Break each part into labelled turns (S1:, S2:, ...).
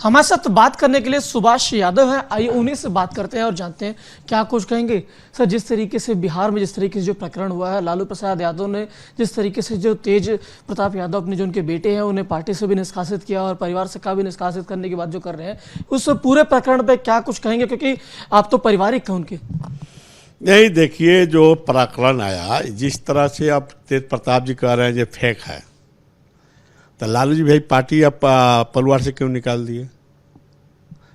S1: हमारे साथ बात करने के लिए सुभाष यादव है, आइए उन्हीं से बात करते हैं और जानते हैं क्या कुछ कहेंगे। सर, जिस तरीके से बिहार में जिस तरीके से जो प्रकरण हुआ है, लालू प्रसाद यादव ने जिस तरीके से जो तेज प्रताप यादव अपने जो उनके बेटे हैं उन्हें पार्टी से भी निष्कासित किया और परिवार से का भी निष्कासित करने की बात जो कर रहे हैं, उस पूरे प्रकरण पर क्या कुछ कहेंगे, क्योंकि आप तो पारिवारिक हैं उनके।
S2: नहीं, देखिए, जो प्रकरण आया, जिस तरह से आप तेज प्रताप जी कह रहे हैं जो फेक है, तो लालू जी भाई पार्टी अब परिवार से क्यों निकाल दिए?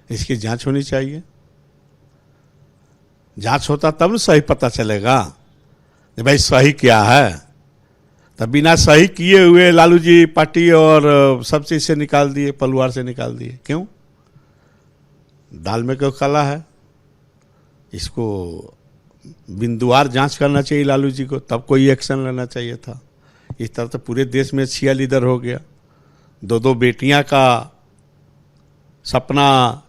S2: इसकी जांच होनी चाहिए। जांच होता तब न सही पता चलेगा कि भाई सही क्या है। तब बिना सही किए हुए लालू जी पार्टी और सब चीज से निकाल दिए, परिवार से निकाल दिए। क्यों? दाल में क्यों काला है? इसको बिंदुवार जांच करना चाहिए लालू जी को, तब कोई एक्शन लेना चाहिए था। इस तरह तो पूरे देश में छिया लीडर हो गया, दो बेटियां का सपना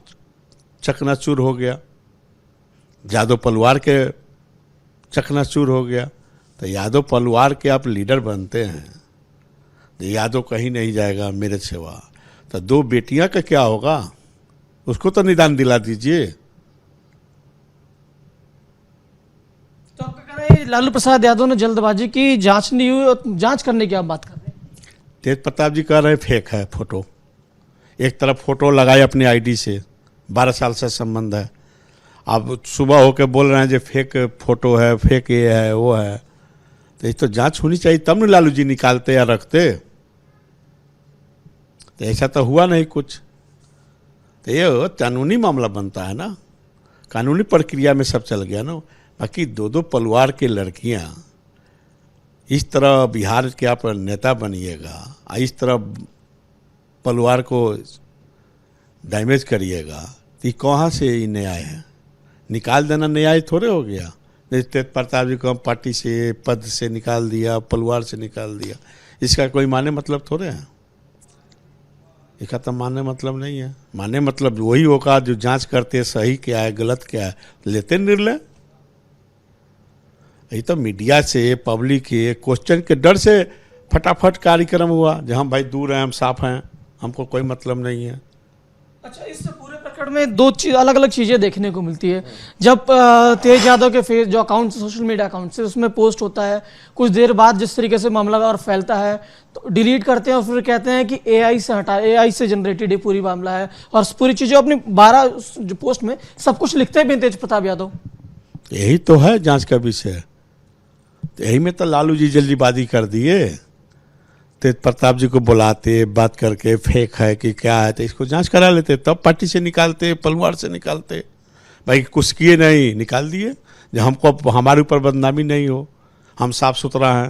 S2: चकनाचूर हो गया, यादव परिवार के चकनाचूर हो गया। तो यादव परिवार के आप लीडर बनते हैं तो यादव कहीं नहीं जाएगा मेरे सिवा। तो दो बेटियां का क्या होगा, उसको तो निदान दिला दीजिए।
S1: तो आपका कहना है लालू प्रसाद यादव ने जल्दबाजी की, जांच नहीं हुई और जांच करने की आप बात कर रहे हैं।
S2: तेज प्रताप जी कह रहे हैं फेक है फोटो। एक तरफ फोटो लगाए अपनी आईडी से, 12 साल से संबंध है। आप सुबह होके बोल रहे हैं जो फेक फोटो है, फेक ये है वो है। तो ये तो जांच होनी चाहिए, तब न लालू जी निकालते या रखते। तो ऐसा तो हुआ नहीं कुछ। तो ये कानूनी मामला बनता है ना, कानूनी प्रक्रिया में सब चल गया ना। बाकी दो परिवार के लड़कियां इस तरह बिहार के आप नेता बनिएगा, इस तरह परिवार को डैमेज करिएगा, तो कहाँ से ये न्याय है? निकाल देना न्याय थोड़े हो गया। तेज प्रताप जी को पार्टी से, पद से निकाल दिया, परिवार से निकाल दिया, इसका कोई माने मतलब थोड़े है। इसका तो माने मतलब नहीं है। माने मतलब वही होगा जो जांच करते सही क्या है गलत क्या है, लेते निर्णय। ये तो मीडिया से, पब्लिक के क्वेश्चन के डर से फटाफट कार्यक्रम हुआ, जहाँ भाई दूर हैं, हम साफ हैं, हमको कोई मतलब नहीं है।
S1: अच्छा, इस पूरे प्रकरण में दो अलग अलग चीजें देखने को मिलती है। जब तेज यादव के फेस जो अकाउंट, सोशल मीडिया अकाउंट से उसमें पोस्ट होता है, कुछ देर बाद जिस तरीके से मामला और फैलता है तो डिलीट करते हैं और फिर कहते हैं कि एआई से हटा, एआई से जनरेटेड ये पूरी मामला है, और पूरी चीजें अपनी 12 जो पोस्ट में सब कुछ लिखते भी तेज प्रताप यादव।
S2: यही तो है जांच का विषय। यही में तो लालू जी जल्दीबाजी कर दिए। तेज प्रताप जी को बुलाते, बात करके फेक है कि क्या है, तो इसको जांच करा लेते, तब पार्टी से निकालते, परिवार से निकालते। भाई कुछ किए नहीं, निकाल दिए, जब हमको हमारे ऊपर बदनामी नहीं हो, हम साफ सुथरा हैं।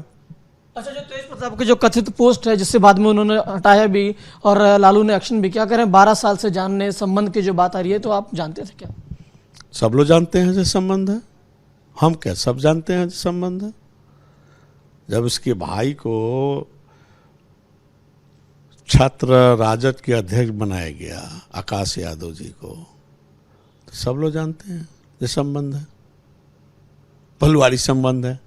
S1: अच्छा, जो तेज प्रताप की जो कथित पोस्ट है जिससे बाद में उन्होंने हटाया भी और लालू ने एक्शन भी किया, कह रहे हैं 12 साल से जानने संबंध की जो बात आ रही है, तो आप जानते थे क्या?
S2: सब लोग जानते हैं जो संबंध है। हम क्या सब जानते हैं जो संबंध है? जब उसके भाई को छात्र राजद के अध्यक्ष बनाया गया, आकाश यादव जी को, तो सब लोग जानते हैं ये संबंध है, परिवारी संबंध है।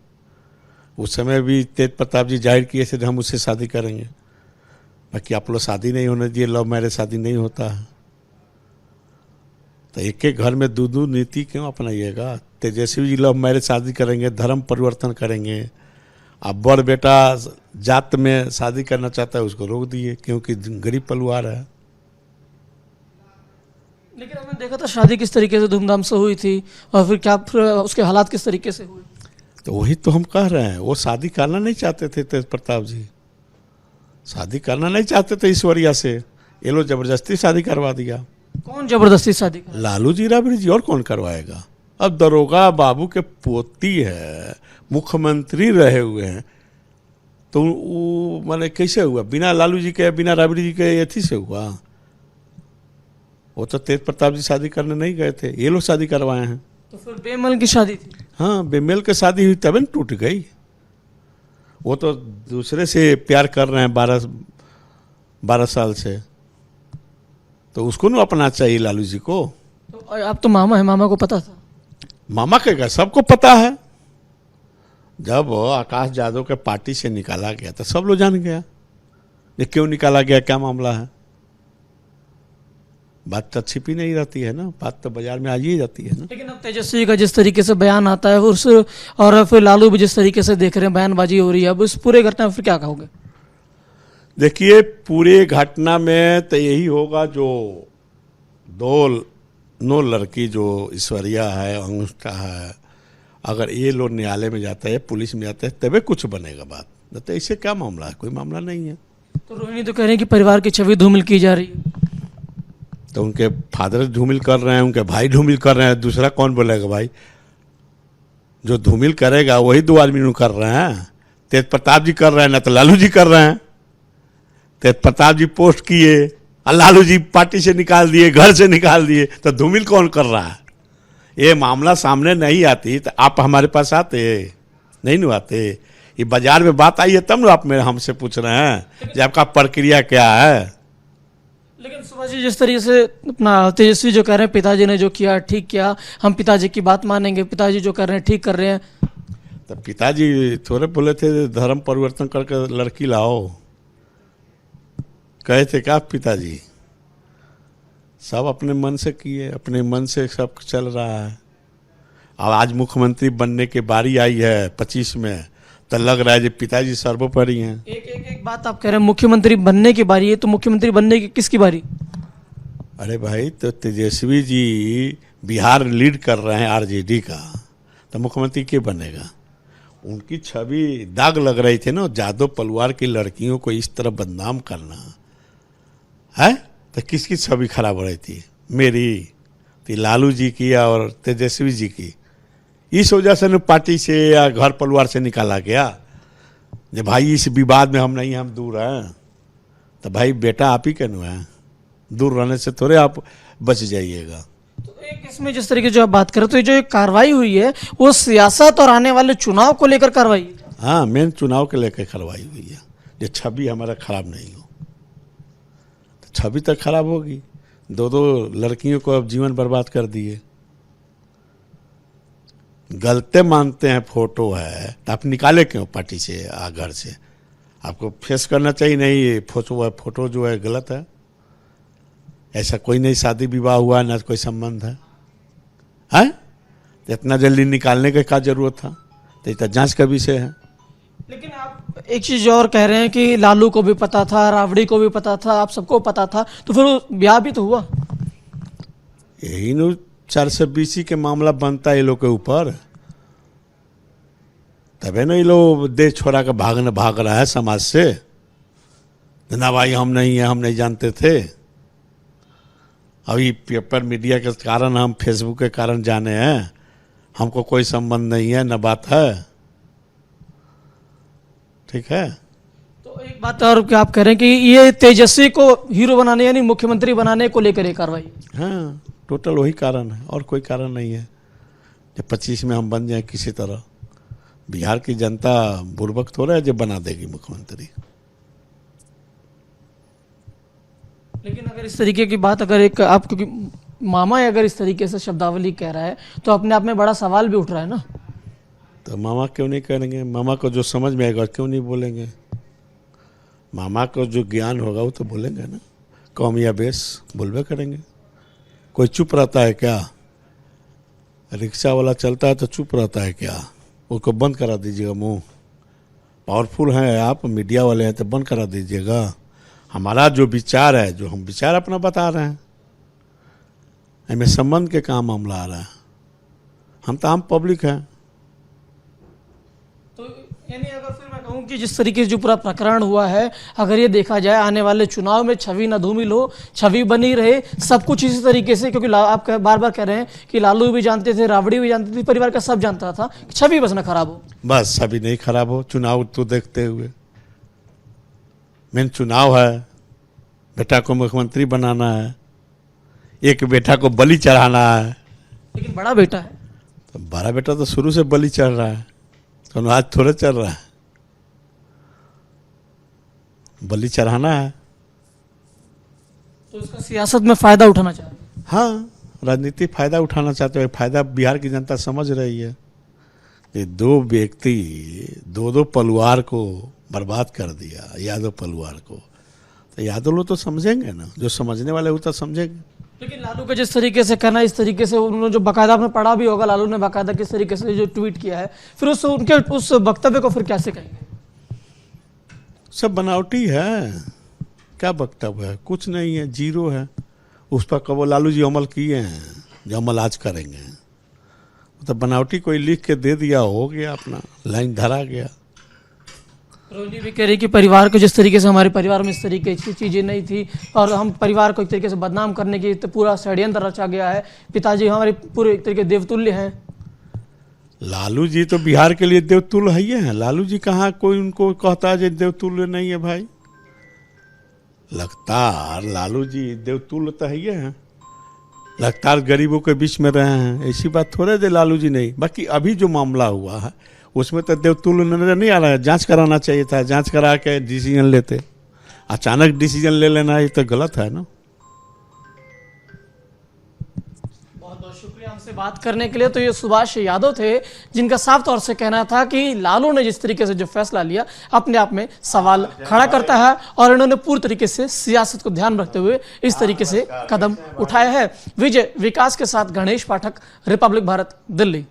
S2: उस समय भी तेज प्रताप जी जाहिर किए थे हम उससे शादी करेंगे। बाकी आप लोग शादी नहीं होने दिए, लव मैरिज शादी नहीं होता है। तो एक एक घर में दो नीति क्यों अपनाइएगा? तेजस्वी जी लव मैरिज शादी करेंगे, धर्म परिवर्तन करेंगे। अब बड़ बेटा जात में शादी करना चाहता है, उसको रोक दिए क्योंकि गरीब परिवार है।
S1: लेकिन हमने देखा था शादी किस तरीके से धूमधाम से हुई थी, और फिर उसके हालात किस तरीके से हुए।
S2: तो वही तो हम कह रहे हैं, वो शादी करना नहीं चाहते थे तेज प्रताप जी, शादी करना नहीं चाहते थे ईश्वरिया से, ये लोग जबरदस्ती शादी करवा दिया।
S1: कौन जबरदस्ती शादी?
S2: लालू जी, राबड़ी जी, और कौन करवाएगा? अब दरोगा बाबू के पोती है, मुख्यमंत्री रहे हुए हैं, तो वो माने कैसे हुआ? बिना लालू जी के, बिना राबड़ी जी के अथी से हुआ? वो तो तेज प्रताप जी शादी करने नहीं गए थे, ये लोग शादी करवाए हैं।
S1: तो फिर बेमेल की शादी थी?
S2: हाँ, बेमेल की शादी हुई तब न टूट गई। वो तो दूसरे से प्यार कर रहे हैं 12 साल से, तो उसको न अपना चाहिए लालू जी को।
S1: तो आप तो मामा है, मामा को पता था?
S2: मामा के सबको पता है। जब आकाश यादव के पार्टी से निकाला गया तो सब लोग जान गया ये क्यों निकाला गया, क्या मामला है। बात तो छिपी नहीं रहती है ना, बात तो बाजार में आ ही जाती है ना।
S1: लेकिन अब तेजस्वी का जिस तरीके से बयान आता है और फिर लालू भी जिस तरीके से देख रहे हैं बयानबाजी हो रही है, अब इस पूरे घटना में फिर क्या कहोगे?
S2: देखिए, पूरे घटना में तो यही होगा, जो दो लड़की जो ऐश्वर्या है, अनुष्का है, अगर ये लोग न्यायालय में जाता है, पुलिस में जाता है, तभी कुछ बनेगा बात, नहीं तो इससे क्या मामला है? कोई मामला नहीं है।
S1: तो रोहिणी तो कह रहे हैं कि परिवार की छवि धूमिल की जा रही है।
S2: तो उनके फादर धूमिल कर रहे हैं, उनके भाई धूमिल कर रहे हैं, दूसरा कौन बोलेगा भाई? जो धूमिल करेगा वही दो आदमी कर रहे हैं। तेज प्रताप जी कर रहे हैं, ना तो लालू जी कर रहे हैं। तेज प्रताप जी पोस्ट किए और लालू जी पार्टी से निकाल दिए, घर से निकाल दिए, तो धूमिल कौन कर रहा है? ये मामला सामने नहीं आती तो आप हमारे पास आते नहीं न आते। ये बाजार में बात आई है तब ना आप मेरे हमसे पूछ रहे हैं कि आपका प्रक्रिया क्या है।
S1: लेकिन सुभाष जी, जिस तरीके से अपना तेजस्वी जो कह रहे हैं पिताजी ने जो किया ठीक किया, हम पिताजी की बात मानेंगे, पिताजी जो कर रहे हैं ठीक कर रहे हैं,
S2: तो पिताजी थोड़े बोले थे धर्म परिवर्तन करके लड़की लाओ? कहे थे क्या पिताजी? सब अपने मन से किए, अपने मन से सब चल रहा है। अब आज मुख्यमंत्री बनने की बारी आई है 25 में, तो लग रहा है कि पिताजी सर्वोपरि हैं।
S1: एक बात आप कह रहे हैं मुख्यमंत्री बनने की बारी है, तो मुख्यमंत्री बनने की किसकी बारी?
S2: अरे भाई, तो तेजस्वी जी बिहार लीड कर रहे हैं आरजेडी का, तो मुख्यमंत्री क्या बनेगा? उनकी छवि दाग लग रही थी ना, जादव परिवार की लड़कियों को इस तरह बदनाम करना है, तो किसकी छवि खराब हो रही थी? मेरी, तो लालू जी की और तेजस्वी जी की। इस वजह से पार्टी से या घर परिवार से निकाला गया, जब भाई इस विवाद में हम नहीं, हम दूर हैं। तो भाई बेटा आप ही क्यों है, दूर रहने से थोड़े आप बच जाइएगा।
S1: तो एक इसमें जिस तरीके जो आप बात करें, तो ये जो एक कार्रवाई हुई है वो सियासत और आने वाले चुनाव को लेकर कार्रवाई है।
S2: हाँ, मेन चुनाव के लेकर कार्रवाई हुई है, जो छवि हमारा खराब नहीं हो। तो छवि तक खराब होगी, दो लड़कियों को अब जीवन बर्बाद कर दिए। गलते मानते हैं, फोटो है तो आप निकाले क्यों पार्टी से, घर से? आपको फेस करना चाहिए, नहीं ये फोटो जो है गलत है, ऐसा कोई नहीं शादी विवाह हुआ ना कोई संबंध है, हैं? तो इतना जल्दी निकालने का क्या जरूरत था? तो ये जांच का विषय है।
S1: लेकिन आप एक चीज और कह रहे हैं कि लालू को भी पता था, राबड़ी को भी पता था, आप सबको पता था, तो फिर वो ब्याह भी तो हुआ।
S2: यही नो 420 के मामला बनता है ये लोग के ऊपर, तबे ना ये लोग देश छोड़ा के भाग रहा है समाज से। ना भाई हम नहीं है, हम नहीं जानते थे। अभी पेपर मीडिया के कारण, हम फेसबुक के कारण जाने हैं, हमको कोई संबंध नहीं है, न बात है। ठीक है।
S1: तो एक बात और क्या आप कह रहे हैं कि ये तेजस्वी को हीरो बनाने यानी मुख्यमंत्री बनाने को लेकर ये कार्रवाई?
S2: हाँ, टोटल वही कारण है और कोई कारण नहीं है। जब 25 में हम बन जाए किसी तरह, बिहार की जनता बुर्बक थोड़ा है जो बना देगी मुख्यमंत्री।
S1: लेकिन अगर इस तरीके की बात, अगर एक आप, क्योंकि मामा अगर इस तरीके से शब्दावली कह रहा है तो अपने आप में बड़ा सवाल भी उठ रहा है ना।
S2: तो मामा क्यों नहीं करेंगे? मामा को जो समझ में आएगा क्यों नहीं बोलेंगे? मामा को जो ज्ञान होगा वो तो बोलेंगे ना, कौम या बेस बोलबे करेंगे। कोई चुप रहता है क्या? रिक्शा वाला चलता है तो चुप रहता है क्या? उसको बंद करा दीजिएगा मुंह। पावरफुल हैं आप, मीडिया वाले हैं, तो बंद करा दीजिएगा। हमारा जो विचार है, जो हम विचार अपना बता रहे हैं, हमें संबंध के काम मामला आ रहा है। हम तो आम पब्लिक हैं।
S1: तो यानी अगर फिर मैं कहूँ कि जिस तरीके से जो पूरा प्रकरण हुआ है, अगर ये देखा जाए आने वाले चुनाव में छवि न धूमिल हो, छवि बनी रहे, सब कुछ इसी तरीके से, क्योंकि आप बार बार कह रहे हैं कि लालू भी जानते थे, राबड़ी भी जानती थी, परिवार का सब जानता था, छवि बस न खराब हो।
S2: बस छवि नहीं खराब हो, चुनाव तो देखते हुए। मेन चुनाव है, बेटा को मुख्यमंत्री बनाना है, एक बेटा को बलि चढ़ाना है।
S1: लेकिन बड़ा बेटा है।
S2: तो बड़ा बेटा तो शुरू से बलि चढ़ रहा है, तो आज थोड़े चल रहा है, बलि चढ़ाना है।
S1: तो इसका सियासत में फायदा उठाना चाह रहे हैं।
S2: हाँ, राजनीतिक फायदा उठाना चाहते हो। फायदा बिहार की जनता समझ रही है। ये दो व्यक्ति दो परिवार को बर्बाद कर दिया, यादव परिवार को, तो यादव लोग तो समझेंगे ना, जो समझने वाले वो तो समझेंगे।
S1: लेकिन लालू का जिस तरीके से कहना, इस तरीके से उन्होंने जो बाकायदा, आपने पढ़ा भी होगा लालू ने बाकायदा किस तरीके से जो ट्वीट किया है, फिर उनके उस वक्तव्य को फिर कैसे कहेंगे?
S2: सब बनावटी है, क्या वक्तव्य है? कुछ नहीं है, जीरो है। उस पर कबो लालू जी अमल किए हैं जो अमल आज करेंगे? तो बनावटी कोई लिख के दे दिया, हो गया, अपना लाइन धरा गया।
S1: रोहिणी भी कह रही कि परिवार को जिस तरीके से, हमारे परिवार में इस तरीके की चीज़ें नहीं थी और हम परिवार को एक तरीके से बदनाम करने की तो पूरा षड्यंत्र रचा गया है। पिताजी हमारे पूरे एक तरीके देवतुल्य हैं।
S2: लालू जी तो बिहार के लिए देवतुल्य है ही है। लालू जी कहाँ कोई उनको कहता है जो देवतुल्य नहीं है भाई? लगातार लालू जी देवतुल्य तो है ही है। लगातार गरीबों के बीच में रहे हैं, ऐसी बात थोड़े दे लालू जी नहीं। बाकी अभी जो मामला हुआ है उसमें तो देवतुल्य नजर नहीं आ रहा है। जांच कराना चाहिए था, जांच करा के डिसीजन लेते। अचानक डिसीजन ले लेना ये तो गलत है ना।
S1: बहुत बहुत शुक्रिया हमसे बात करने के लिए। तो ये सुभाष यादव थे जिनका साफ तौर से कहना था कि लालू ने जिस तरीके से जो फैसला लिया अपने आप में सवाल खड़ा करता है और इन्होंने पूरी तरीके से सियासत को ध्यान रखते हुए इस तरीके से कदम उठाया है। विजय विकास के साथ गणेश पाठक, रिपब्लिक भारत, दिल्ली।